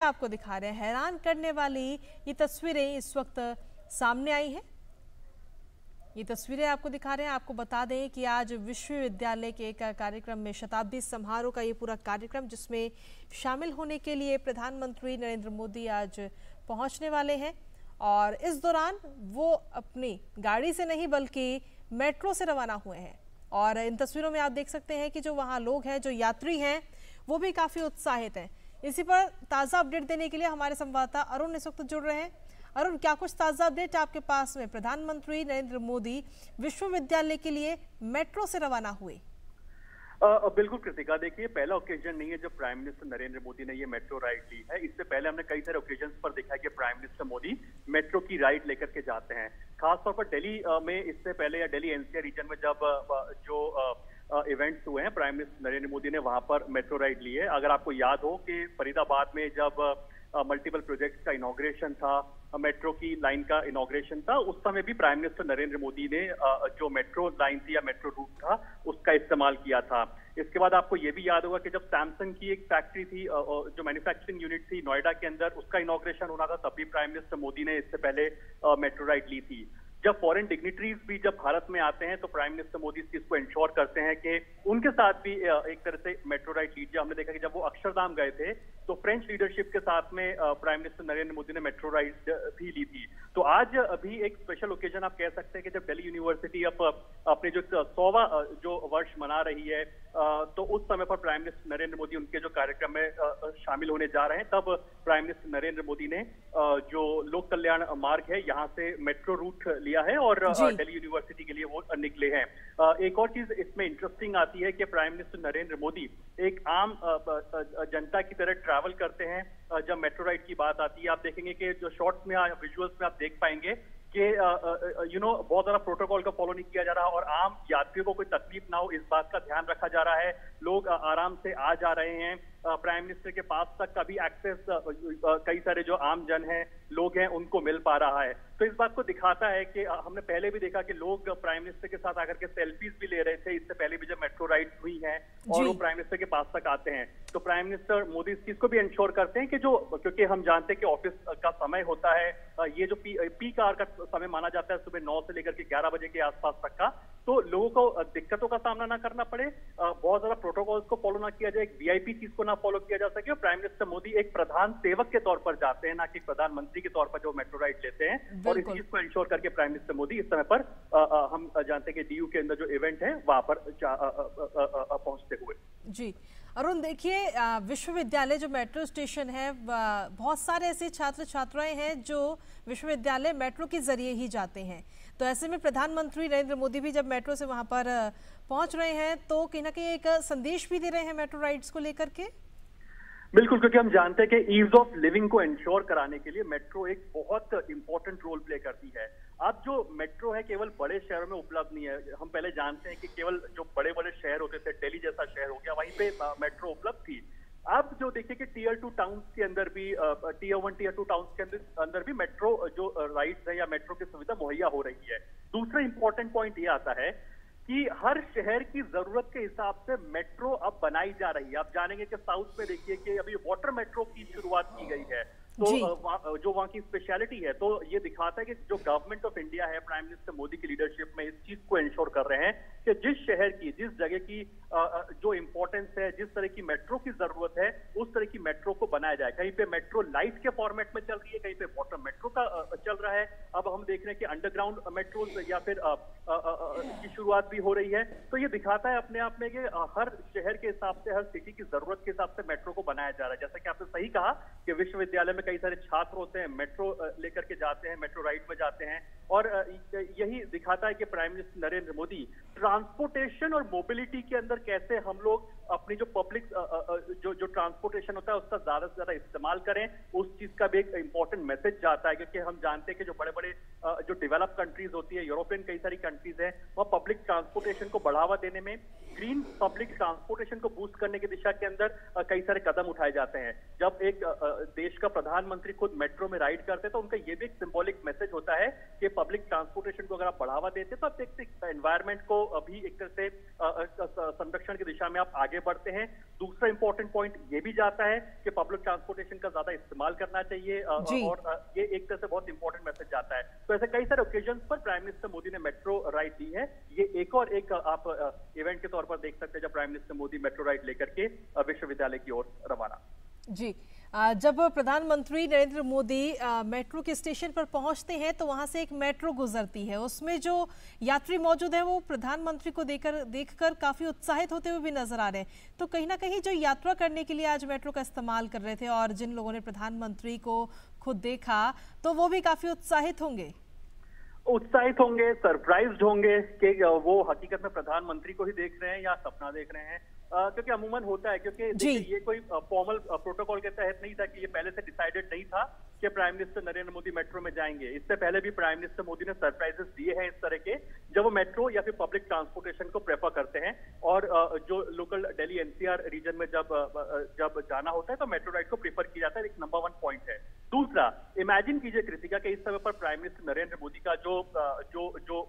आपको दिखा रहे हैं, हैरान करने वाली ये तस्वीरें इस वक्त सामने आई हैं। ये तस्वीरें आपको दिखा रहे हैं। आपको बता दें कि आज विश्वविद्यालय के एक कार्यक्रम में शताब्दी समारोह का ये पूरा कार्यक्रम, जिसमें शामिल होने के लिए प्रधानमंत्री नरेंद्र मोदी आज पहुंचने वाले हैं और इस दौरान वो अपनी गाड़ी से नहीं बल्कि मेट्रो से रवाना हुए हैं। और इन तस्वीरों में आप देख सकते हैं कि जो वहाँ लोग हैं, जो यात्री हैं, वो भी काफ़ी उत्साहित हैं। इसी पर ताज़ा अपडेट देने के लिए हमारे संवाददाता अरुण इस वक्त जुड़ रहे हैं। अरुण, क्या कुछ ताज़ा अपडेट आपके पास में? प्रधानमंत्री नरेंद्र मोदी विश्वविद्यालय के लिए मेट्रो से रवाना हुए। बिल्कुल कृतिका, देखिए पहला ओकेजन नहीं है जब प्राइम मिनिस्टर नरेंद्र मोदी ने ये मेट्रो राइड ली है। इससे पहले हमने कई सारे ओकेजन पर देखा है कि प्राइम मिनिस्टर मोदी मेट्रो की राइड लेकर के जाते हैं। खासतौर पर दिल्ली में इससे पहले या दिल्ली एनसीआर रीजन में जब जो इवेंट्स हुए हैं, प्राइम मिनिस्टर नरेंद्र मोदी ने वहां पर मेट्रो राइड ली है। अगर आपको याद हो कि फरीदाबाद में जब मल्टीपल प्रोजेक्ट्स का इनॉग्रेशन था, मेट्रो की लाइन का इनॉग्रेशन था, उस समय भी प्राइम मिनिस्टर नरेंद्र मोदी ने जो मेट्रो लाइन थी या मेट्रो रूट था उसका इस्तेमाल किया था। इसके बाद आपको ये भी याद होगा कि जब सैमसंग की एक फैक्ट्री थी, जो मैन्युफैक्चरिंग यूनिट थी नोएडा के अंदर, उसका इनॉग्रेशन होना था, तब भी प्राइम मिनिस्टर मोदी ने इससे पहले मेट्रो राइड ली थी। जब फॉरेन डिग्निटरीज भी जब भारत में आते हैं तो प्राइम मिनिस्टर मोदी इस चीज को इंश्योर करते हैं कि उनके साथ भी एक तरह से मेट्रो राइड लीजिए। हमने देखा कि जब वो अक्षरधाम गए थे तो फ्रेंच लीडरशिप के साथ में प्राइम मिनिस्टर नरेंद्र मोदी ने मेट्रो राइड भी ली थी। तो आज अभी एक स्पेशल ओकेजन आप कह सकते हैं कि जब दिल्ली यूनिवर्सिटी अब अपने जो 100वां जो वर्ष मना रही है, तो उस समय पर प्राइम मिनिस्टर नरेंद्र मोदी उनके जो कार्यक्रम में शामिल होने जा रहे हैं, तब प्राइम मिनिस्टर नरेंद्र मोदी ने जो लोक कल्याण मार्ग है यहाँ से मेट्रो रूट लिया है और दिल्ली यूनिवर्सिटी के लिए वो निकले हैं। एक और चीज इसमें इंटरेस्टिंग आती है कि प्राइम मिनिस्टर नरेंद्र मोदी एक आम जनता की तरह ट्रैवल करते हैं। जब मेट्रो राइड की बात आती है, आप देखेंगे कि जो शॉर्ट्स में विजुअल्स में आप देख पाएंगे कि बहुत ज्यादा प्रोटोकॉल का फॉलो नहीं किया जा रहा और आम यात्रियों को कोई तकलीफ ना हो इस बात का ध्यान रखा जा रहा है। लोग आराम से आ जा रहे हैं। प्राइम मिनिस्टर के पास तक का भी एक्सेस कई सारे जो आम जन हैं, लोग हैं, उनको मिल पा रहा है। तो इस बात को दिखाता है कि हमने पहले भी देखा कि लोग प्राइम मिनिस्टर के साथ आकर के सेल्फीज भी ले रहे थे, इससे पहले भी जब मेट्रो राइड हुई है, और वो प्राइम मिनिस्टर के पास तक आते हैं। तो प्राइम मिनिस्टर मोदी इस चीज को भी इंश्योर करते हैं कि क्योंकि हम जानते हैं कि ऑफिस का समय होता है, ये जो पीक आवर का समय माना जाता है सुबह 9 से लेकर के 11 बजे के आसपास तक का, तो लोगों को दिक्कतों का सामना ना करना पड़े, बहुत ज्यादा प्रोटोकॉल्स को फॉलो ना किया जाए, एक वीआईपी चीज को ना फॉलो किया जा सके। और प्राइम मिनिस्टर मोदी एक प्रधान सेवक के तौर पर जाते हैं, ना कि प्रधानमंत्री के तौर पर जो मेट्रो राइड लेते हैं। और इस चीज को इंश्योर करके प्राइम मिनिस्टर मोदी इस समय पर हम जानते हैं कि डीयू के अंदर जो इवेंट है वहां पर पहुंचते हुए। जी अरुण, देखिए विश्वविद्यालय जो मेट्रो स्टेशन है, बहुत सारे ऐसे छात्र छात्राएं हैं जो विश्वविद्यालय मेट्रो के जरिए ही जाते हैं। तो ऐसे में प्रधानमंत्री नरेंद्र मोदी भी जब मेट्रो से वहां पर पहुंच रहे हैं तो कहीं ना कहीं एक संदेश भी दे रहे हैं मेट्रो राइड्स को लेकर के। बिल्कुल, क्योंकि हम जानते हैं कि ईज ऑफ लिविंग को इंश्योर कराने के लिए मेट्रो एक बहुत इंपॉर्टेंट रोल प्ले करती है। अब जो मेट्रो है केवल बड़े शहरों में उपलब्ध नहीं है। हम पहले जानते हैं कि केवल जो बड़े बड़े शहर होते थे, दिल्ली जैसा शहर हो गया, वहीं पे मेट्रो उपलब्ध थी। अब जो देखिए कि टीयर 2 टाउन्स के अंदर भी, टीयर 1 टीयर 2 टाउन्स के अंदर भी मेट्रो जो राइड्स है या मेट्रो की सुविधा मुहैया हो रही है। दूसरा इंपॉर्टेंट पॉइंट ये आता है कि हर शहर की जरूरत के हिसाब से मेट्रो अब बनाई जा रही है। आप जानेंगे कि साउथ में देखिए कि अभी वाटर मेट्रो की शुरुआत की गई है, तो जो वहाँ की स्पेशलिटी है, तो ये दिखाता है कि जो गवर्नमेंट ऑफ इंडिया है प्राइम मिनिस्टर मोदी की लीडरशिप में, इस चीज को इंश्योर कर रहे हैं कि जिस शहर की, जिस जगह की जो इंपॉर्टेंस है, जिस तरह की मेट्रो की जरूरत है, उस तरह की मेट्रो को बनाया जाए। कहीं पे मेट्रो लाइट के फॉर्मेट में चल रही है, कहीं पे वाटर मेट्रो का चल रहा है। अब हम देख रहे हैं कि अंडरग्राउंड मेट्रो या फिर की शुरुआत भी हो रही है। तो ये दिखाता है अपने आप में कि हर शहर के हिसाब से, हर सिटी की जरूरत के हिसाब से मेट्रो को बनाया जा रहा है। जैसा कि आपने सही कहा कि विश्वविद्यालय में कई सारे छात्र होते हैं, मेट्रो लेकर के जाते हैं, मेट्रो राइड में जाते हैं, और यही दिखाता है कि prime minister Narendra Modi transportation और मोबिलिटी के अंदर कैसे हम लोग अपनी जो पब्लिक जो ट्रांसपोर्टेशन होता है उसका ज्यादा से ज्यादा इस्तेमाल करें, उस चीज का भी एक इंपॉर्टेंट मैसेज जाता है। क्योंकि हम जानते हैं कि जो बड़े बड़े जो डेवलप कंट्रीज होती है, यूरोपियन कई सारी कंट्रीज हैं, वह पब्लिक ट्रांसपोर्टेशन को बढ़ावा देने में, ग्रीन पब्लिक ट्रांसपोर्टेशन को बूस्ट करने की दिशा के अंदर कई सारे कदम उठाए जाते हैं। जब एक देश का प्रधानमंत्री खुद मेट्रो में राइड करते हैं तो उनका ये भी एक सिंबॉलिक मैसेज होता है कि पब्लिक ट्रांसपोर्टेशन को अगर आप बढ़ावा देते तो आप देखते एनवायरमेंट को भी एक तरह से संरक्षण की दिशा में आप आगे आगे बढ़ते हैं। दूसरा इंपॉर्टेंट पॉइंट ये भी जाता है कि पब्लिक ट्रांसपोर्टेशन का ज्यादा इस्तेमाल करना चाहिए और ये एक तरह से बहुत इंपॉर्टेंट मैसेज जाता है। तो ऐसे कई सारे ओकेजन पर प्राइम मिनिस्टर मोदी ने मेट्रो राइड दी है। ये एक और एक आप इवेंट के तौर पर देख सकते हैं जब prime minister Modi metro ride लेकर के विश्वविद्यालय की ओर रवाना। जी, जब प्रधानमंत्री नरेंद्र मोदी मेट्रो के स्टेशन पर पहुंचते हैं तो वहां से एक मेट्रो गुजरती है, उसमें जो यात्री मौजूद है वो प्रधानमंत्री को देखकर काफी उत्साहित होते हुए भी नजर आ रहे हैं। तो कहीं ना कहीं जो यात्रा करने के लिए आज मेट्रो का इस्तेमाल कर रहे थे और जिन लोगों ने प्रधानमंत्री को खुद देखा तो वो भी काफी उत्साहित होंगे, सरप्राइज्ड होंगे कि वो हकीकत में प्रधानमंत्री को ही देख रहे हैं या सपना देख रहे हैं। क्योंकि अमूमन होता है, क्योंकि देखिए ये कोई फॉर्मल प्रोटोकॉल के तहत नहीं था कि ये पहले से डिसाइडेड नहीं था कि prime minister Narendra Modi metro में जाएंगे। इससे पहले भी प्राइम मिनिस्टर मोदी ने सरप्राइजेस दिए हैं इस तरह के, जब वो मेट्रो या फिर पब्लिक ट्रांसपोर्टेशन को प्रेफर करते हैं और जो लोकल दिल्ली एनसीआर रीजन में जब जाना होता है तो मेट्रो राइड को प्रेफर किया जाता है। एक नंबर 1 पॉइंट है। दूसरा, इमेजिन कीजिए कृतिका कि इस समय पर प्राइम मिनिस्टर नरेंद्र मोदी का जो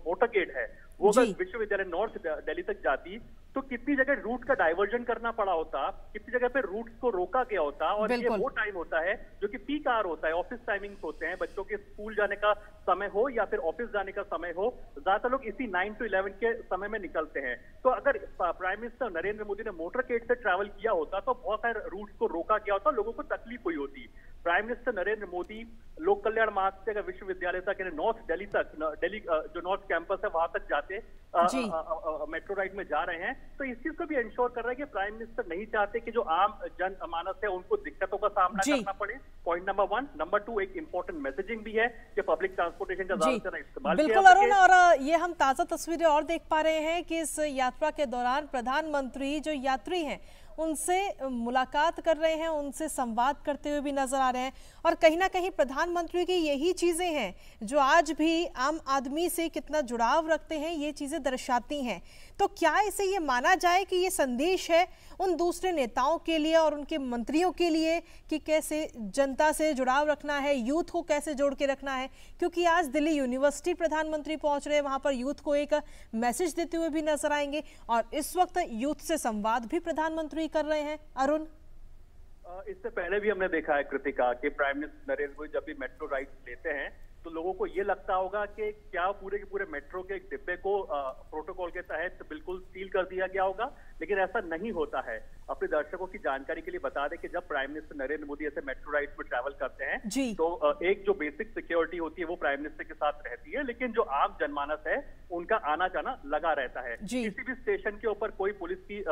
मोटरकेड है वो अगर विश्वविद्यालय नॉर्थ दिल्ली तक जाती तो कितनी जगह रूट का डाइवर्जन करना पड़ा होता, कितनी जगह पे रूट्स को रोका गया होता। और ये वो टाइम होता है जो कि पीक आवर होता है, ऑफिस टाइमिंग्स होते हैं, बच्चों के स्कूल जाने का समय हो या फिर ऑफिस जाने का समय हो, ज्यादातर लोग इसी 9 to 11 के समय में निकलते हैं। तो अगर प्राइम मिनिस्टर नरेंद्र मोदी ने मोटरकेड से ट्रैवल किया होता तो बहुत सारे रूट्स को रोका गया होता, लोगों को तकलीफ हुई होती। प्राइम मिनिस्टर नरेंद्र मोदी लोक कल्याण मार्ग से अगर विश्वविद्यालय तक यानी नॉर्थ दिल्ली तक, दिल्ली जो नॉर्थ कैंपस है वहां तक जाते मेट्रो राइड में जा रहे हैं, तो इस चीज को भी इंश्योर कर रहा है कि प्राइम मिनिस्टर नहीं चाहते कि जो आम जन मानस है उनको दिक्कतों का सामना करना पड़े। Point number 1। नंबर 2, एक इंपॉर्टेंट मैसेजिंग भी है कि पब्लिक ट्रांसपोर्टेशन का ज्यादा से ज्यादा इस्तेमाल किया। बिल्कुल अरुण, और ये हम ताजा तस्वीरें और देख पा रहे हैं कि इस यात्रा के दौरान प्रधानमंत्री जो यात्री हैं उनसे मुलाकात कर रहे हैं, उनसे संवाद करते हुए भी नजर आ रहे हैं। और कहीं ना कहीं प्रधानमंत्री की यही चीजें हैं जो आज भी आम आदमी से कितना जुड़ाव रखते हैं, ये चीजें दर्शाती हैं। तो क्या इसे ये माना जाए कि ये संदेश है उन दूसरे नेताओं के लिए और उनके मंत्रियों के लिए कि कैसे जनता से जुड़ाव रखना है, यूथ को कैसे जोड़ के रखना है? क्योंकि आज दिल्ली यूनिवर्सिटी प्रधानमंत्री पहुंच रहे हैं, वहां पर यूथ को एक मैसेज देते हुए भी नजर आएंगे और इस वक्त यूथ से संवाद भी प्रधानमंत्री कर रहे हैं। अरुण, इससे पहले भी हमने देखा है कृतिका कि प्राइम मिनिस्टर नरेंद्र मोदी जब भी मेट्रो राइड लेते हैं तो लोगों को ये लगता होगा कि क्या पूरे के पूरे मेट्रो के एक डिब्बे को प्रोटोकॉल के तहत बिल्कुल सील कर दिया गया होगा, लेकिन ऐसा नहीं होता है। अपने दर्शकों की जानकारी के लिए बता दें कि जब प्राइम मिनिस्टर नरेंद्र मोदी ऐसे मेट्रो राइड में ट्रैवल करते हैं तो एक जो बेसिक सिक्योरिटी होती है वो प्राइम मिनिस्टर के साथ रहती है, लेकिन जो आम जनमानस है उनका आना जाना लगा रहता है। किसी भी स्टेशन के ऊपर कोई पुलिस की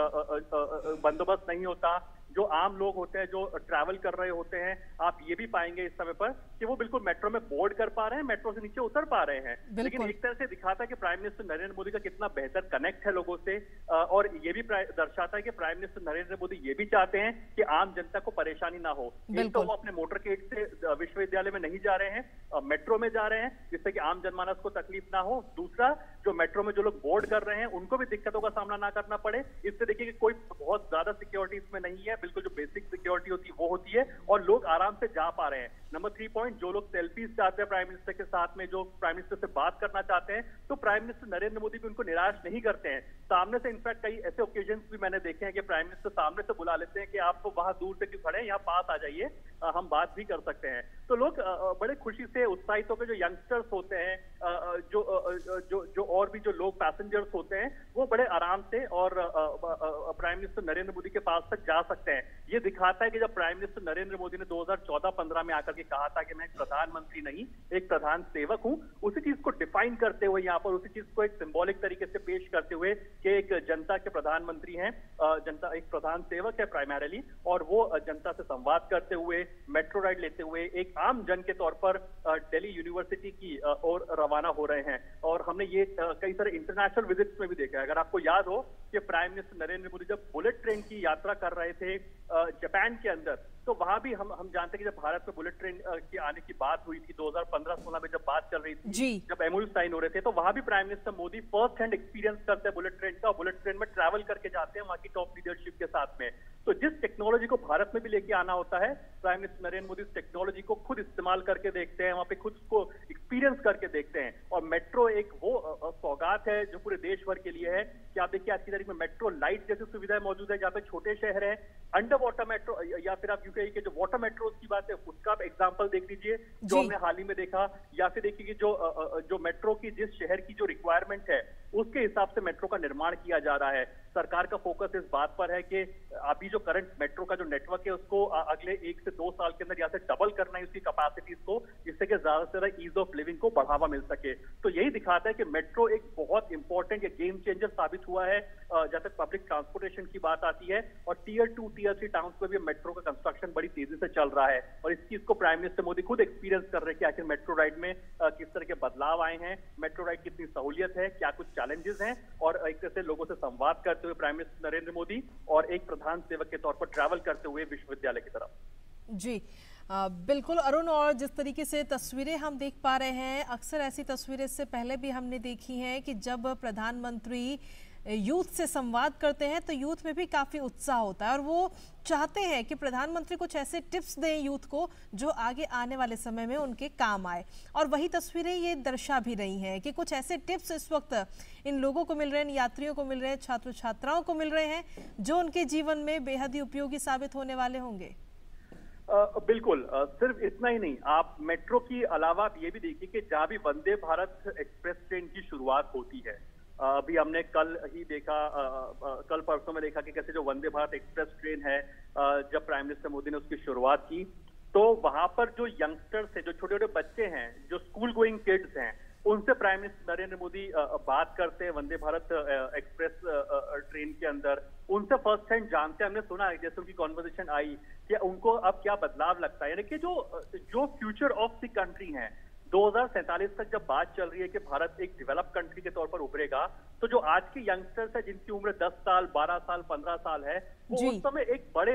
बंदोबस्त नहीं होता। जो आम लोग होते हैं जो ट्रैवल कर रहे होते हैं, आप ये भी पाएंगे इस समय पर कि वो बिल्कुल मेट्रो में बोर्ड कर पा रहे हैं, मेट्रो से नीचे उतर पा रहे हैं। लेकिन एक तरह से दिखाता है कि प्राइम मिनिस्टर नरेंद्र मोदी का कितना बेहतर कनेक्ट है लोगों से, और ये भी दर्शाता है कि प्राइम मिनिस्टर नरेंद्र मोदी ये भी चाहते हैं कि आम जनता को परेशानी ना हो। एक तो वो अपने मोटरकेड से विश्वविद्यालय में नहीं जा रहे हैं, मेट्रो में जा रहे हैं, जिससे कि आम जनमानस को तकलीफ ना हो। दूसरा, जो मेट्रो में जो लोग बोर्ड कर रहे हैं उनको भी दिक्कतों का सामना ना करना पड़े। इससे देखिए कि कोई बहुत ज्यादा सिक्योरिटी इसमें नहीं है, बिल्कुल जो बेसिक सिक्योरिटी होती है वो होती है और लोग आराम से जा पा रहे हैं। नंबर 3 पॉइंट, जो लोग सेल्फीज चाहते हैं प्राइम मिनिस्टर के साथ में, जो प्राइम मिनिस्टर से बात करना चाहते हैं, तो प्राइम मिनिस्टर नरेंद्र मोदी भी उनको निराश नहीं करते हैं। सामने से इनफैक्ट कई ऐसे ओकेजन्स भी मैंने देखे हैं कि प्राइम मिनिस्टर सामने से बुला लेते हैं कि आप वहां दूर से क्यों खड़े हैं, यहाँ पास आ जाइए, हम बात भी कर सकते हैं। तो लोग बड़े खुशी से उत्साहित होकर, जो यंगस्टर्स होते हैं, जो और भी जो लोग पैसेंजर्स होते हैं, वो बड़े आराम से और प्राइम मिनिस्टर नरेंद्र मोदी के पास तक जा सकते हैं। ये दिखाता है कि जब प्राइम मिनिस्टर नरेंद्र मोदी ने 2014-15 में आकर के कहा था कि मैं एक प्रधानमंत्री नहीं एक प्रधान सेवक हूं, उसी चीज को डिफाइन करते हुए यहाँ पर उसी चीज को एक सिंबॉलिक तरीके से पेश करते हुए कि एक जनता के प्रधानमंत्री हैं, जनता एक प्रधान सेवक है प्राइमरीली, और वो जनता से संवाद करते हुए मेट्रो राइड लेते हुए एक आम जन के तौर पर दिल्ली यूनिवर्सिटी की ओर रवाना हो रहे हैं। और हमने ये कई सारे इंटरनेशनल विजिट्स में भी देखा है। अगर आपको याद हो कि प्राइम मिनिस्टर नरेंद्र मोदी जब बुलेट ट्रेन की यात्रा कर रहे थे जापान के अंदर, तो वहां भी हम जानते हैं कि जब भारत में बुलेट ट्रेन की आने की बात हुई थी 2015-16 में, जब बात चल रही थी, जब एमओयू साइन हो रहे थे, तो वहां भी prime minister Modi first hand experience करते हैं बुलेट ट्रेन का, बुलेट ट्रेन में ट्रैवल करके जाते हैं वहां की टॉप लीडरशिप के साथ में। तो जिस टेक्नोलॉजी को भारत में भी लेके आना होता है, प्राइम मिनिस्टर नरेंद्र मोदी इस टेक्नोलॉजी को खुद इस्तेमाल करके देखते हैं, वहां पे खुद को एक्सपीरियंस करके देखते हैं। और मेट्रो एक वो सौगात है जो पूरे देश भर के लिए है कि आप देखिए आज की तारीख में मेट्रो लाइट जैसी सुविधाएं मौजूद है, जहाँ पे छोटे शहर है अंडर वाटर मेट्रो, या फिर आप यूके के जो वाटर मेट्रो की बात है उसका आप एग्जाम्पल देख लीजिए जो हमने हाल ही में देखा, या फिर देखिए कि जो मेट्रो की जिस शहर की जो रिक्वायरमेंट है उसके हिसाब से मेट्रो का निर्माण किया जा रहा है। सरकार का फोकस इस बात पर है कि अभी जो करंट मेट्रो का जो नेटवर्क है उसको अगले 1 से 2 साल के अंदर यहाँ से डबल करना है उसकी कैपेसिटीज को, जिससे कि ज्यादा से ज्यादा ईज ऑफ लिविंग को बढ़ावा मिल सके। तो यही दिखाता है कि मेट्रो एक बहुत इंपॉर्टेंट या गेम चेंजर साबित हुआ है जहां तक पब्लिक ट्रांसपोर्टेशन की बात आती है। और टीयर 2 टीयर 3 टाउन्स में भी मेट्रो का कंस्ट्रक्शन बड़ी तेजी से चल रहा है और इस चीज को प्राइम मिनिस्टर मोदी खुद एक्सपीरियंस कर रहे हैं कि आखिर मेट्रो राइड में किस तरह के बदलाव आए हैं, मेट्रो राइड कितनी सहूलियत है, क्या कुछ चैलेंजेस हैं, और एक तरह से लोगों से संवाद करते हुए प्राइम मिनिस्टर नरेंद्र मोदी और एक प्रधान सेवक के तौर पर ट्रैवल करते हुए विश्वविद्यालय की तरफ। जी बिल्कुल अरुण, और जिस तरीके से तस्वीरें हम देख पा रहे हैं, अक्सर ऐसी तस्वीरें इससे पहले भी हमने देखी हैं कि जब प्रधानमंत्री यूथ से संवाद करते हैं तो यूथ में भी काफ़ी उत्साह होता है और वो चाहते हैं कि प्रधानमंत्री कुछ ऐसे टिप्स दें यूथ को जो आगे आने वाले समय में उनके काम आए। और वही तस्वीरें ये दर्शा भी रही हैं कि कुछ ऐसे टिप्स इस वक्त इन लोगों को मिल रहे हैं, यात्रियों को मिल रहे हैं, छात्र छात्राओं को मिल रहे हैं, जो उनके जीवन में बेहद ही उपयोगी साबित होने वाले होंगे। बिल्कुल, सिर्फ इतना ही नहीं, आप मेट्रो की अलावा आप ये भी देखिए कि जहां भी वंदे भारत एक्सप्रेस ट्रेन की शुरुआत होती है, अभी हमने कल ही देखा, कल परसों में देखा कि कैसे जो वंदे भारत एक्सप्रेस ट्रेन है, जब प्राइम मिनिस्टर मोदी ने उसकी शुरुआत की तो वहां पर जो यंगस्टर्स है, जो छोटे छोटे बच्चे हैं, जो स्कूल गोइंग किड्स हैं, उनसे प्राइम मिनिस्टर नरेंद्र मोदी बात करते हैं वंदे भारत एक्सप्रेस ट्रेन के अंदर, उनसे फर्स्ट हैंड जानते हैं। हमने सुना है जैसे उनकी कॉन्वर्सेशन आई कि उनको अब क्या बदलाव लगता है, यानी कि जो फ्यूचर ऑफ द कंट्री है 2047 तक जब बात चल रही है कि भारत एक डेवलप कंट्री के तौर पर उभरेगा, तो जो आज के यंगस्टर्स है जिनकी उम्र 10 साल 12 साल 15 साल है, वो उस समय एक बड़े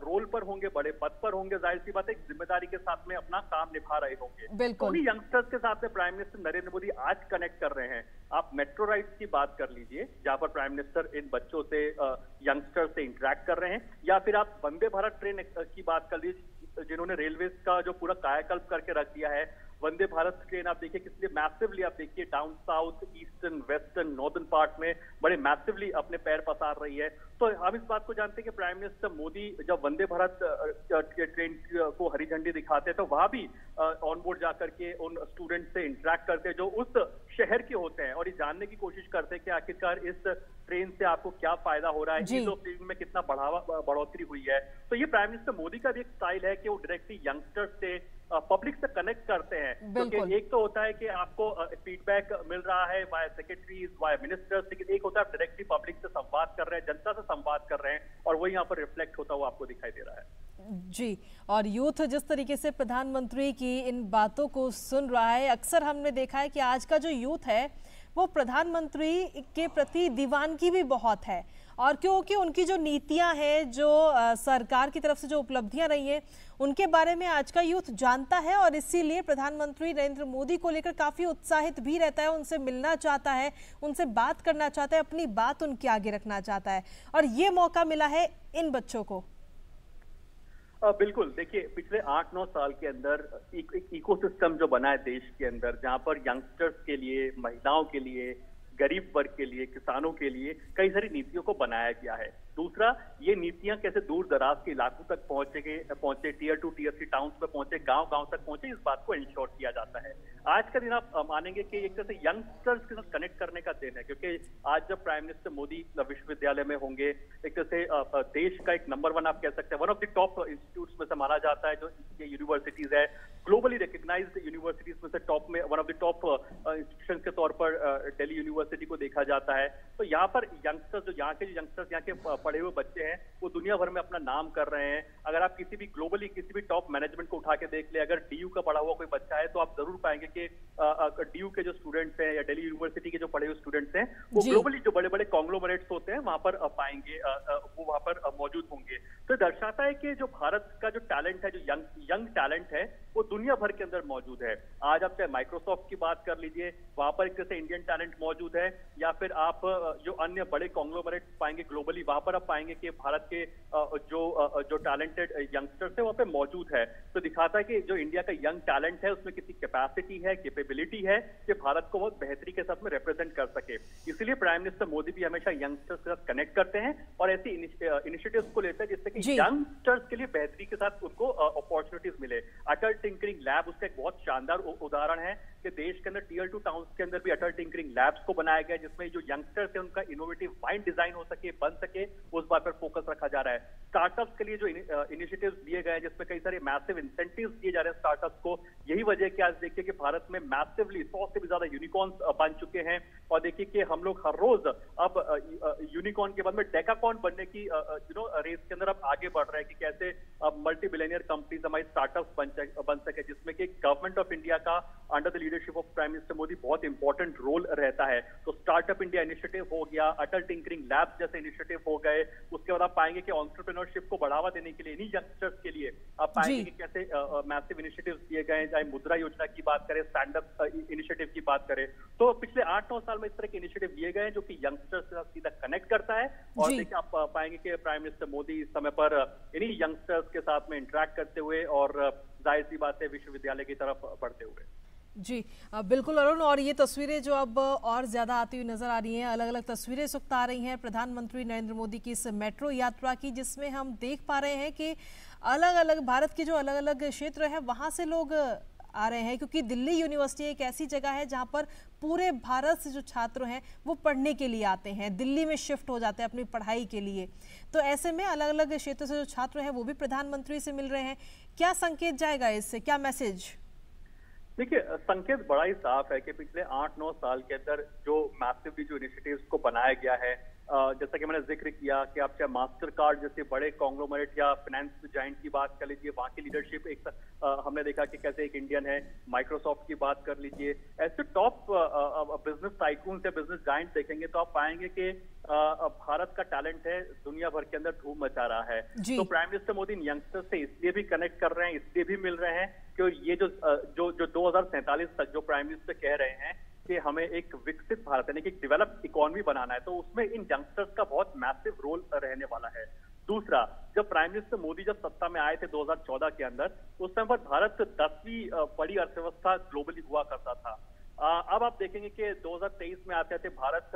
रोल पर होंगे, बड़े पद पर होंगे, जाहिर सी बात है एक जिम्मेदारी के साथ में अपना काम निभा रहे होंगे। तो उन्हीं यंगस्टर्स के साथ में प्राइम मिनिस्टर नरेंद्र मोदी आज कनेक्ट कर रहे हैं। आप मेट्रो राइड्स की बात कर लीजिए जहां पर प्राइम मिनिस्टर इन बच्चों से, यंगस्टर्स से इंटरेक्ट कर रहे हैं, या फिर आप वंदे भारत ट्रेन की बात कर लीजिए जिन्होंने रेलवे का जो पूरा कायाकल्प करके रख दिया है। वंदे भारत ट्रेन आप देखिए कितने मैसिवली, आप देखिए down south, eastern, western, northern part में बड़े मैसिवली अपने पैर पसार रही है। तो हम इस बात को जानते हैं कि प्राइम मिनिस्टर मोदी जब वंदे भारत ट्रेन को हरी झंडी दिखाते हैं तो वहां भी ऑन बोर्ड जाकर के उन स्टूडेंट से इंटरेक्ट करते हैं जो उस शहर के होते हैं और ये जानने की कोशिश करते हैं कि आखिरकार इस ट्रेन से आपको क्या फायदा हो रहा है, ईज ऑफ लिविंग में कितना बढ़ोतरी हुई है। तो ये प्राइम मिनिस्टर मोदी का भी एक स्टाइल है कि वो डायरेक्टली यंगस्टर्स से, पब्लिक से कनेक्ट करते हैं। क्योंकि एक तो होता है कि आपको फीडबैक मिल रहा है वाया सेक्रेटरीज, वाया मिनिस्टर्स, लेकिन एक होता है डायरेक्टली पब्लिक से संवाद कर रहे हैं, जनता से संवाद कर रहे हैं, और वही यहाँ पर रिफ्लेक्ट होता हुआ आपको दिखाई दे रहा है। जी, और यूथ जिस तरीके से प्रधानमंत्री की इन बातों को सुन रहा है, अक्सर हमने देखा है कि आज का जो यूथ है वो प्रधानमंत्री के प्रति दीवानगी भी बहुत है, और क्योंकि उनकी जो नीतियां हैं, जो सरकार की तरफ से जो उपलब्धियां रही हैं, उनके बारे में आज का यूथ जानता है और इसीलिए प्रधानमंत्री नरेंद्र मोदी को लेकर काफ़ी उत्साहित भी रहता है, उनसे मिलना चाहता है, उनसे बात करना चाहता है, अपनी बात उनके आगे रखना चाहता है, और ये मौका मिला है इन बच्चों को। बिल्कुल, देखिए पिछले 8-9 साल के अंदर एक इकोसिस्टम जो बना है देश के अंदर, जहां पर यंगस्टर्स के लिए, महिलाओं के लिए, गरीब वर्ग के लिए, किसानों के लिए कई सारी नीतियों को बनाया गया है। दूसरा, ये नीतियां कैसे दूर दराज के इलाकों तक पहुंचे, टीयर 2 टीयर 3 टाउन्स में पहुंचे, गांव तक पहुंचे, इस बात को इंश्योर किया जाता है। आज का दिन आप मानेंगे कि एक तरह से यंगस्टर्स के साथ कनेक्ट करने का दिन है, क्योंकि आज जब प्राइम मिनिस्टर मोदी विश्वविद्यालय में होंगे, एक तरह से देश का एक नंबर 1 आप कह सकते हैं, one of the top institutes में से माना जाता है जो ये यूनिवर्सिटीज है, ग्लोबली रिकग्नाइज्ड यूनिवर्सिटीज में से टॉप में, one of the top institution के तौर पर दिल्ली यूनिवर्सिटी को देखा जाता है। तो यहाँ पर यंगस्टर्स, जो यहाँ के यंगस्टर्स, यहाँ के पढ़े हुए बच्चे हैं, वो दुनिया भर में अपना नाम कर रहे हैं। अगर आप किसी भी ग्लोबली किसी भी टॉप मैनेजमेंट को उठा के देख ले, अगर डीयू का पढ़ा हुआ कोई बच्चा है तो आप जरूर पाएंगे कि डीयू के जो स्टूडेंट्स हैं या दिल्ली यूनिवर्सिटी के जो पढ़े हुए स्टूडेंट्स हैं, वो ग्लोबली जो बड़े बड़े कॉन्ग्लोमरेट्स होते हैं वहां पर पाएंगे, वो वहां पर मौजूद होंगे। तो दर्शाता है कि जो भारत का जो टैलेंट है, जो यंग टैलेंट है, वो दुनिया भर के अंदर मौजूद है। आज आप चाहे माइक्रोसॉफ्ट की बात कर लीजिए, वहां पर एक तरह से इंडियन टैलेंट मौजूद है, या फिर आप जो अन्य बड़े कॉन्ग्लोमरेट पाएंगे ग्लोबली, वहां पर आप पाएंगे कि भारत के जो टैलेंटेड यंगस्टर्स है वहां पे मौजूद है। तो दिखाता है कि जो इंडिया का यंग टैलेंट है उसमें कितनी कैपेसिटी है, कैपेबिलिटी है कि भारत को बहुत बेहतरी के साथ में रिप्रेजेंट कर सके। इसीलिए प्राइम मिनिस्टर मोदी भी हमेशा यंगस्टर्स के साथ कनेक्ट करते हैं और ऐसी इनिशिएटिव्स को लेते हैं जिससे कि यंगस्टर्स के लिए बेहतरी के साथ उनको अपॉर्चुनिटीज मिले। अटल टिंकरिंग लैब उसका एक बहुत शानदार उदाहरण है कि देश के अंदर टियर 2 टाउन्स के अंदर भी अटल टिंकरिंग लैब्स को बनाया गया, जिसमें जो यंगस्टर्स है उनका इनोवेटिव माइंड डिजाइन हो सके, बन सके, उस बात पर फोकस रखा जा रहा है। स्टार्टअप्स के लिए जो इनिशिएटिव्स दिए गए हैं जिसमें कई सारे मैसिव इंसेंटिव्स दिए जा रहे हैं स्टार्टअप्स को, यही वजह है कि आज देखिए कि भारत में मैसिवली 100 से भी ज्यादा यूनिकॉर्न्स बन चुके हैं। और देखिए कि हम लोग हर रोज अब यूनिकॉर्न के बाद में डेकाकॉर्न बनने की रेस के अंदर अब आगे बढ़ रहे हैं कि कैसे मल्टी बिलियनियर कंपनीज हमारी स्टार्टअप्स बन सके, जिसमें कि गवर्नमेंट ऑफ इंडिया का under the leadership of prime minister Modi बहुत इंपॉर्टेंट रोल रहता है। तो स्टार्टअप इंडिया इनिशिएटिव हो गया, अटल टिंकरिंग लैब जैसे इनिशिएटिव हो गए, उसके बाद आप पाएंगे कि एंटरप्रेन्योरशिप को बढ़ावा देने के लिए इन्हीं यंगस्टर्स के लिए आप पाएंगे कि कैसे मैसिव इनिशिएटिव्स दिए गए, चाहे मुद्रा योजना की बात करें, स्टैंड अप इनिशिएटिव की बात करें, तो पिछले 8-9 साल में इस तरह के इनिशिएटिव लिए गए हैं जो कि यंगस्टर्स के साथ सीधा कनेक्ट करता है। और देखिए आप पाएंगे कि प्राइम मिनिस्टर मोदी इस समय पर इन्हीं यंगस्टर्स के साथ में इंटरेक्ट करते हुए और जाहिर सी बात है विश्वविद्यालय की तरफ बढ़ते हुए। जी बिल्कुल अरुण, और ये तस्वीरें जो अब और ज्यादा आती हुई नजर आ रही हैं, अलग अलग तस्वीरें इस वक्त आ रही हैं प्रधानमंत्री नरेंद्र मोदी की इस मेट्रो यात्रा की, जिसमें हम देख पा रहे हैं कि अलग अलग भारत के जो अलग अलग क्षेत्र है वहां से लोग आ रहे हैं, क्योंकि दिल्ली यूनिवर्सिटी एक ऐसी जगह है जहां पर पूरे भारत से जो छात्र हैं वो पढ़ने के लिए आते हैं, दिल्ली में शिफ्ट हो जाते हैं अपनी पढ़ाई के लिए। तो ऐसे में अलग अलग क्षेत्र से जो छात्र हैं वो भी प्रधानमंत्री से मिल रहे हैं। क्या संकेत जाएगा इससे, क्या मैसेज? देखिए संकेत बड़ा ही साफ है कि पिछले 8-9 साल के अंदर जो मैसिवली जो इनिशिएटिव्स को बनाया गया है, जैसा कि मैंने जिक्र किया कि आप चाहे मास्टर कार्ड जैसे बड़े कॉन्ग्लोमरेट या फाइनेंस जाइंट की बात कर लीजिए, वहां की लीडरशिप एक हमने देखा कि कैसे एक इंडियन है, माइक्रोसॉफ्ट की बात कर लीजिए, ऐसे टॉप बिजनेस टाइकून या बिजनेस जाइंट देखेंगे तो आप पाएंगे कि भारत का टैलेंट है दुनिया भर के अंदर धूम मचा रहा है। तो प्राइम मिनिस्टर मोदी यंगस्टर्स से इसलिए भी कनेक्ट कर रहे हैं, इसलिए भी मिल रहे हैं कि ये जो 2047 तक जो प्राइम मिनिस्टर कह रहे हैं कि हमें एक विकसित भारत यानी कि एक डेवलप्ड इकोनॉमी बनाना है, तो उसमें इन यंगस्टर्स का बहुत मैसिव रोल रहने वाला है। दूसरा, जब प्राइम मिनिस्टर मोदी जब सत्ता में आए थे 2014 के अंदर, उस समय पर भारत 10वीं बड़ी अर्थव्यवस्था ग्लोबली हुआ करता था। अब आप देखेंगे कि 2023 में आते आते भारत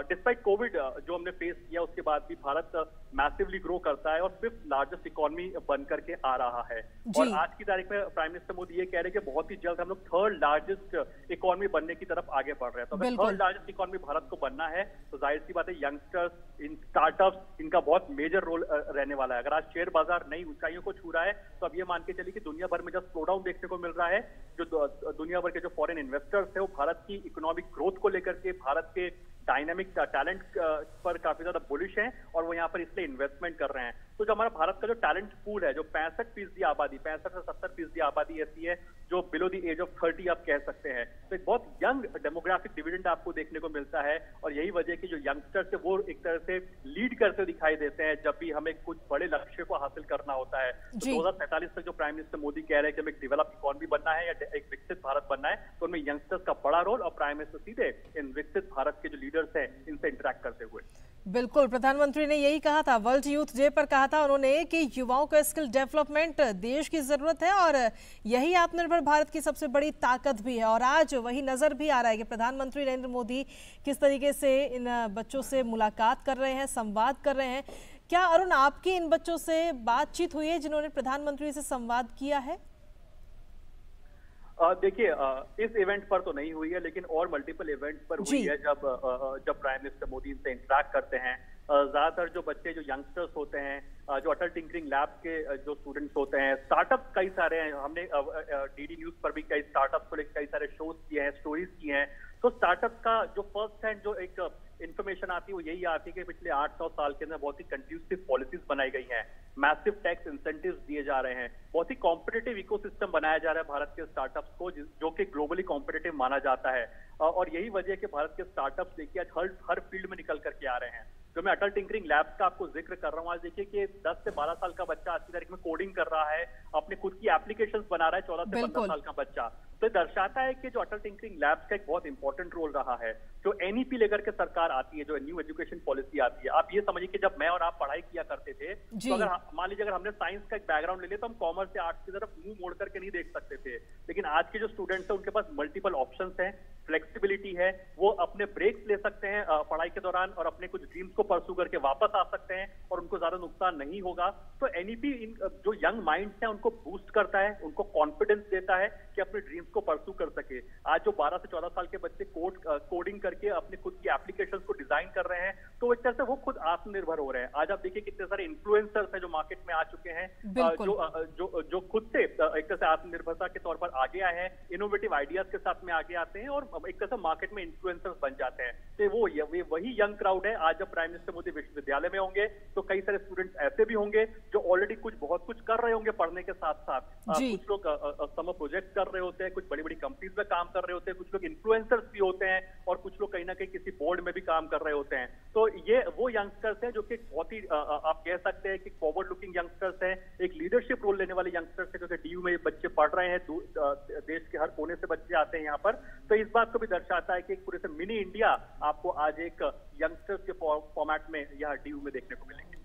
डिस्पाइट कोविड जो हमने फेस किया उसके बाद भी भारत मैसिवली ग्रो करता है और 5th लार्जेस्ट इकोनॉमी बन करके आ रहा है। और आज की तारीख में प्राइम मिनिस्टर मोदी ये कह रहे हैं कि बहुत ही जल्द हम लोग 3rd लार्जेस्ट इकोनॉमी बनने की तरफ आगे बढ़ रहे हैं। तो अगर 3rd लार्जेस्ट इकोनॉमी भारत को बनना है तो जाहिर सी बात है यंगस्टर्स, इन स्टार्टअप्स, इनका बहुत मेजर रोल रहने वाला है। अगर आज शेयर बाजार नई ऊंचाइयों को छू रहा है तो अब ये मान के चलिए कि दुनिया भर में जो स्लो डाउन देखने को मिल रहा है, जो दुनिया भर के जो फॉरेन इन्वेस्टर्स है वो भारत की इकोनॉमिक ग्रोथ को लेकर के, भारत के डायनामिक टैलेंट पर काफी ज्यादा बुलिश हैं और वो यहाँ पर इसलिए इन्वेस्टमेंट कर रहे हैं। तो जो हमारा भारत का जो टैलेंट पूल है, जो 65% आबादी, 65 से 70% आबादी ऐसी है जो बिलो द एज ऑफ 30 आप कह सकते हैं, तो एक बहुत यंग डेमोग्राफिक डिविडेंड आपको देखने को मिलता है। और यही वजह की जो यंगस्टर्स है वो एक तरह से लीड करते दिखाई देते हैं जब भी हमें कुछ बड़े लक्ष्य को हासिल करना होता है। तो 2047 तक जो प्राइम मिनिस्टर मोदी कह रहे हैं कि हमें एक डेवलप इकोनॉमी बनना है या एक विकसित भारत बनना है, तो उनमें यंगस्टर्स का बड़ा रोल और प्राइम मिनिस्टर सीधे इन विकसित भारत के जो लीडर्स हैं इनसे इंटरेक्ट करते हुए। बिल्कुल, प्रधानमंत्री ने यही कहा था, वर्ल्ड यूथ डे पर कहा था उन्होंने कि युवाओं का स्किल डेवलपमेंट देश की जरूरत है और यही आत्मनिर्भर भारत की सबसे बड़ी ताकत भी है। और आज वही नजर भी आ रहा है कि प्रधानमंत्री नरेंद्र मोदी किस तरीके से इन बच्चों से मुलाकात कर रहे हैं, संवाद कर रहे हैं। क्या अरुण, आपकी इन बच्चों से बातचीत हुई है जिन्होंने प्रधानमंत्री से संवाद किया है? देखिए इस इवेंट पर तो नहीं हुई है, लेकिन और मल्टीपल इवेंट्स पर हुई है जब प्राइम मिनिस्टर मोदी इनसे इंटरेक्ट करते हैं। ज्यादातर जो बच्चे, जो यंगस्टर्स होते हैं, जो अटल टिंकरिंग लैब के जो स्टूडेंट्स होते हैं, स्टार्टअप कई सारे हैं, हमने डीडी न्यूज पर भी कई स्टार्टअप को लेकर कई सारे शोज किए हैं, स्टोरीज की हैं। तो स्टार्टअप का जो फर्स्ट हैंड जो एक इन्फॉर्मेशन आती है वो यही आती है कि पिछले 8-9 साल के अंदर बहुत ही कंड्यूसिव पॉलिसीज बनाई गई हैं, मैसिव टैक्स इंसेंटिव्स दिए जा रहे हैं, बहुत ही कॉम्पिटिटिव इकोसिस्टम बनाया जा रहा है भारत के स्टार्टअप्स को, जो कि ग्लोबली कॉम्पिटिटिव माना जाता है। और यही वजह है कि भारत के स्टार्टअप्स देखिए आज हर फील्ड में निकल करके आ रहे हैं। जो मैं अटल टिंकरिंग लैब्स का आपको जिक्र कर रहा हूँ, आज देखिए कि 10 से 12 साल का बच्चा आज की तारीख में कोडिंग कर रहा है, अपने खुद की एप्लीकेशंस बना रहा है, 14 से 15 साल का बच्चा। तो दर्शाता है कि जो अटल टिंकरिंग लैब्स का एक बहुत इंपॉर्टेंट रोल रहा है। जो एनईपी लेकर के सरकार आती है, जो न्यू एजुकेशन पॉलिसी आती है, आप ये समझिए कि जब मैं और आप पढ़ाई किया करते थे, तो अगर मान लीजिए अगर हमने साइंस का एक बैकग्राउंड ले लिया तो हम कॉमर्स से आर्ट्स की तरफ मुंह मोड़ करके नहीं देख सकते थे। लेकिन आज के जो स्टूडेंट्स हैं उनके पास मल्टीपल ऑप्शंस हैं, फ्लेक्सिबिलिटी है, वो अपने ब्रेक्स ले सकते हैं पढ़ाई के दौरान और अपने कुछ ड्रीम्स को परस्यू करके वापस आ सकते हैं और उनको ज्यादा नुकसान नहीं होगा। तो एनईपी जो यंग माइंड्स हैं उनको बूस्ट करता है, उनको कॉन्फिडेंस देता है कि अपने ड्रीम्स को परस्यू कर सके। आज जो 12 से 14 साल के बच्चे कोडिंग करके अपने खुद की एप्लीकेशंस को डिजाइन कर रहे हैं, तो एक तरह से वो खुद आत्मनिर्भर हो रहे हैं। आज आप देखिए कितने सारे इन्फ्लुएंसर्स हैं जो मार्केट में आ चुके हैं, जो खुद से एक तरह से आत्मनिर्भरता के तौर पर आगे आए हैं, इनोवेटिव आइडियाज के साथ में आगे आते हैं और एक तरह से मार्केट में इन्फ्लुएंसर्स बन जाते हैं। तो वो वही यंग क्राउड है। आज जब प्राइम मिनिस्टर मोदी विश्वविद्यालय में होंगे तो कई सारे स्टूडेंट्स ऐसे भी होंगे जो ऑलरेडी बहुत कुछ कर रहे होंगे पढ़ने के साथ साथ। कुछ लोग समर प्रोजेक्ट कर रहे होते हैं, कुछ बड़ी बड़ी कंपनीज में काम कर रहे होते हैं, कुछ लोग इन्फ्लुएंसर्स भी होते हैं और कुछ लोग कहीं ना कहीं किसी बोर्ड में भी काम कर रहे होते हैं। तो ये वो यंगस्टर्स हैं जो कि बहुत ही आप कह सकते हैं कि फॉरवर्ड लुकिंग यंगस्टर्स हैं, एक लीडरशिप रोल लेने वाले यंगस्टर्स हैं, क्योंकि डीयू में बच्चे पढ़ रहे हैं, देश के हर कोने से बच्चे आते हैं यहाँ पर। तो इस बात को भी दर्शाता है कि पूरे से मिनी इंडिया आपको आज एक यंगस्टर्स के फॉर्मेट में यहाँ डीयू में देखने को मिलेंगे।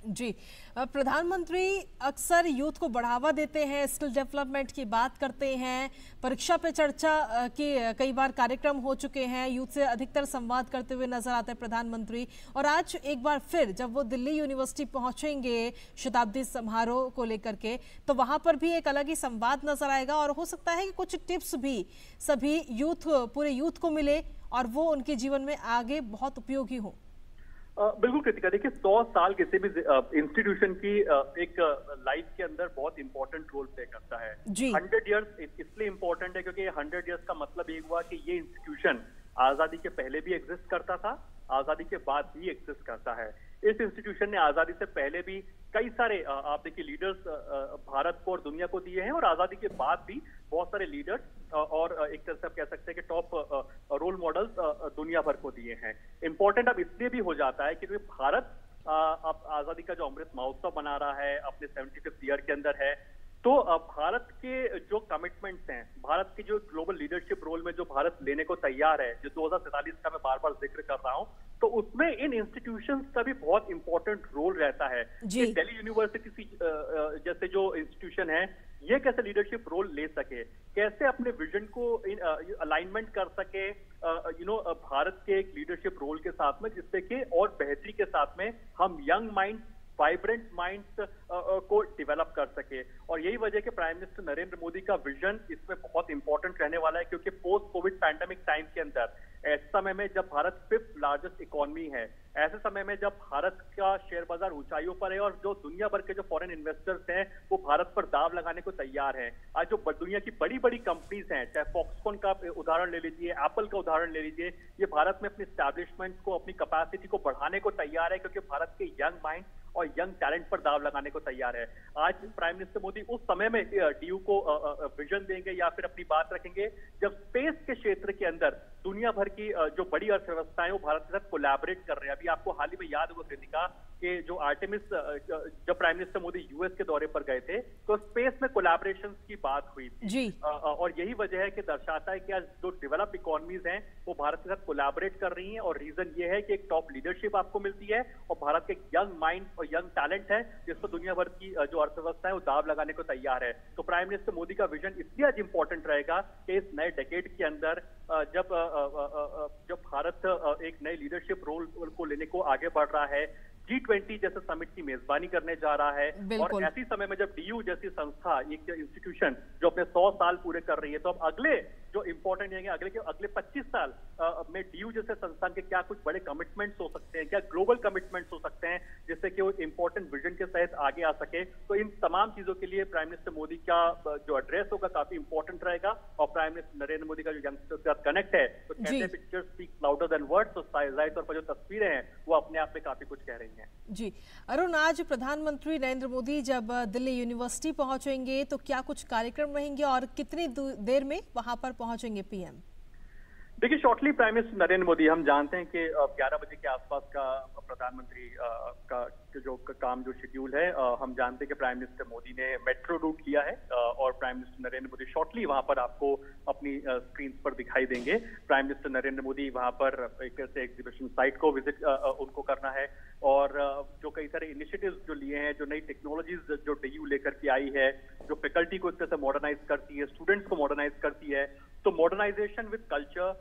जी, प्रधानमंत्री अक्सर यूथ को बढ़ावा देते हैं, स्किल डेवलपमेंट की बात करते हैं, परीक्षा पे चर्चा के कई बार कार्यक्रम हो चुके हैं, यूथ से अधिकतर संवाद करते हुए नजर आते हैं प्रधानमंत्री। और आज एक बार फिर जब वो दिल्ली यूनिवर्सिटी पहुंचेंगे शताब्दी समारोह को लेकर के, तो वहां पर भी एक अलग ही संवाद नजर आएगा और हो सकता है कि कुछ टिप्स भी सभी पूरे यूथ को मिले और वो उनके जीवन में आगे बहुत उपयोगी हो। बिल्कुल कृतिका, देखिए 100 साल किसी भी इंस्टीट्यूशन की एक लाइफ के अंदर बहुत इंपॉर्टेंट रोल प्ले करता है। 100 इयर्स इसलिए इंपॉर्टेंट है क्योंकि 100 इयर्स का मतलब ये हुआ कि ये इंस्टीट्यूशन आजादी के पहले भी एग्जिस्ट करता था, आजादी के बाद भी एग्जिस्ट करता है। इस इंस्टीट्यूशन ने आजादी से पहले भी कई सारे आप देखिए लीडर्स भारत को और दुनिया को दिए हैं और आजादी के बाद भी बहुत सारे लीडर्स और एक तरह से आप कह सकते हैं कि टॉप रोल मॉडल्स दुनिया भर को दिए हैं। इंपॉर्टेंट अब इसलिए भी हो जाता है क्योंकि भारत अब आजादी का जो अमृत महोत्सव मना रहा है, अपने 75th ईयर के अंदर है। तो भारत के जो कमिटमेंट्स हैं, भारत की जो ग्लोबल लीडरशिप रोल में जो भारत लेने को तैयार है, जो 2047 का मैं बार बार जिक्र कर रहा हूं, तो उसमें इन इंस्टीट्यूशंस का भी बहुत इंपॉर्टेंट रोल रहता है। दिल्ली यूनिवर्सिटी जैसे जो इंस्टीट्यूशन है, ये कैसे लीडरशिप रोल ले सके, कैसे अपने विजन को अलाइनमेंट कर सके भारत के एक लीडरशिप रोल के साथ में, जिससे कि और बेहतरी के साथ में हम यंग माइंड, वाइब्रेंट माइंड्स को डेवलप कर सके। और यही वजह कि प्राइम मिनिस्टर नरेंद्र मोदी का विजन इसमें बहुत इंपॉर्टेंट रहने वाला है, क्योंकि पोस्ट कोविड पैंडेमिक टाइम के अंदर, ऐसे समय में जब भारत 5th लार्जेस्ट इकोनॉमी है, ऐसे समय में जब भारत का शेयर बाजार ऊंचाइयों पर है और जो दुनिया भर के जो फॉरेन इन्वेस्टर्स हैं वो भारत पर दाव लगाने को तैयार हैं। आज जो दुनिया की बड़ी बड़ी कंपनीज हैं, चाहे फॉक्सकॉन का उदाहरण ले लीजिए, एप्पल का उदाहरण ले लीजिए, ये भारत में अपनी स्टैब्लिशमेंट को, अपनी कैपेसिटी को बढ़ाने को तैयार है, क्योंकि भारत के यंग माइंड और यंग टैलेंट पर दाव लगाने को तैयार है। आज प्राइम मिनिस्टर मोदी उस समय में डीयू को विजन देंगे या फिर अपनी बात रखेंगे जब स्पेस के क्षेत्र के अंदर दुनिया भर की जो बड़ी अर्थव्यवस्थाएं वो भारत के साथ कोलैबोरेट कर रहे हैं। अभी आपको हाल ही में याद होगा कृतिका कि जो आर्टेमिस, जब प्राइम मिनिस्टर मोदी यूएस के दौरे पर गए थे तो स्पेस में कोलैबोरेशंस की बात हुई थी। और यही वजह है कि दर्शाता है कि आज जो डेवलप इकोनॉमीज हैं वो भारत के साथ कोलैबोरेट कर रही हैं, और रीजन ये है कि एक टॉप लीडरशिप आपको मिलती है और भारत के यंग माइंड और यंग टैलेंट है जिस पर दुनिया भर की जो अर्थव्यवस्था है वो दाव लगाने को तैयार है। तो प्राइम मिनिस्टर मोदी का विजन इसलिए आज इंपॉर्टेंट रहेगा कि इस नए डेकेड के अंदर जब भारत एक नए लीडरशिप रोल को लेने को आगे बढ़ रहा है, G20 जैसे समिट की मेजबानी करने जा रहा है, और ऐसी समय में जब डीयू जैसी संस्था, एक इंस्टीट्यूशन जो अपने 100 साल पूरे कर रही है, तो अब अगले जो इंपॉर्टेंट है अगले 25 साल में डीयू जैसे संस्थान के क्या कुछ बड़े कमिटमेंट्स हो सकते हैं, क्या ग्लोबल कमिटमेंट्स हो सकते हैं जिससे कि वो इंपॉर्टेंट विजन के तहत आगे आ सके। तो इन तमाम चीजों के लिए प्राइम मिनिस्टर मोदी का जो एड्रेस होगा काफी इंपॉर्टेंट रहेगा, और प्राइम मिनिस्टर नरेंद्र मोदी का जो यंगस्टर्स के साथ कनेक्ट है, तो कहते हैं pictures speak louder than words, तो जाहिर तौर पर जो तस्वीरें हैं वो अपने आप में काफी कुछ कह रही हैं। जी अरुण, आज प्रधानमंत्री नरेंद्र मोदी जब दिल्ली यूनिवर्सिटी पहुंचेंगे तो क्या कुछ कार्यक्रम रहेंगे और कितनी देर में वहां पर पहुंचेंगे पीएम? देखिए, shortly prime minister Narendra Modi, हम जानते हैं कि 11 बजे के आसपास का प्रधानमंत्री का जो काम जो शेड्यूल है, हम जानते हैं कि प्राइम मिनिस्टर मोदी ने मेट्रो रूट किया है और prime minister Narendra Modi shortly वहां पर आपको अपनी स्क्रीन पर दिखाई देंगे। प्राइम मिनिस्टर नरेंद्र मोदी वहां पर एक तरह से एग्जीबिशन साइट को विजिट उनको करना है और जो कई सारे इनिशिएटिव्स जो लिए हैं, जो नई टेक्नोलॉजीज जो डीयू लेकर के आई है, जो फैकल्टी को इस तरह से मॉडर्नाइज करती है, स्टूडेंट्स को मॉडर्नाइज करती है, तो मॉडर्नाइजेशन विद कल्चर,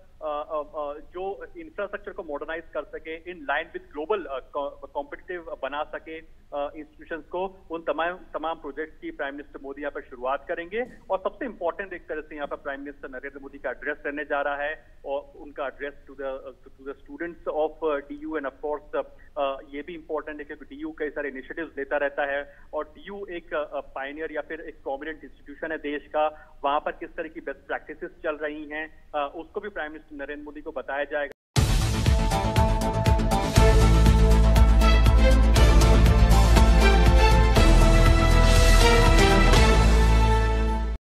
जो इंफ्रास्ट्रक्चर को मॉडर्नाइज कर सके, in line with global competitive बना सके इंस्टीट्यूशंस को, उन तमाम प्रोजेक्ट्स की प्राइम मिनिस्टर मोदी यहाँ पर शुरुआत करेंगे। और सबसे इंपॉर्टेंट एक तरह से यहाँ पर प्राइम मिनिस्टर नरेंद्र मोदी का एड्रेस रहने जा रहा है और उनका address to the students of DU. And of course ये भी इंपॉर्टेंट है क्योंकि डीयू कई सारे इनिशिएटिव्स लेता रहता है और डीयू एक पायनियर या फिर एक प्रोमिनेंट इंस्टीट्यूशन है देश का। वहां पर किस तरह की बेस्ट प्रैक्टिसेस चल रही हैं उसको भी प्राइम मिनिस्टर नरेंद्र मोदी को बताया जाएगा।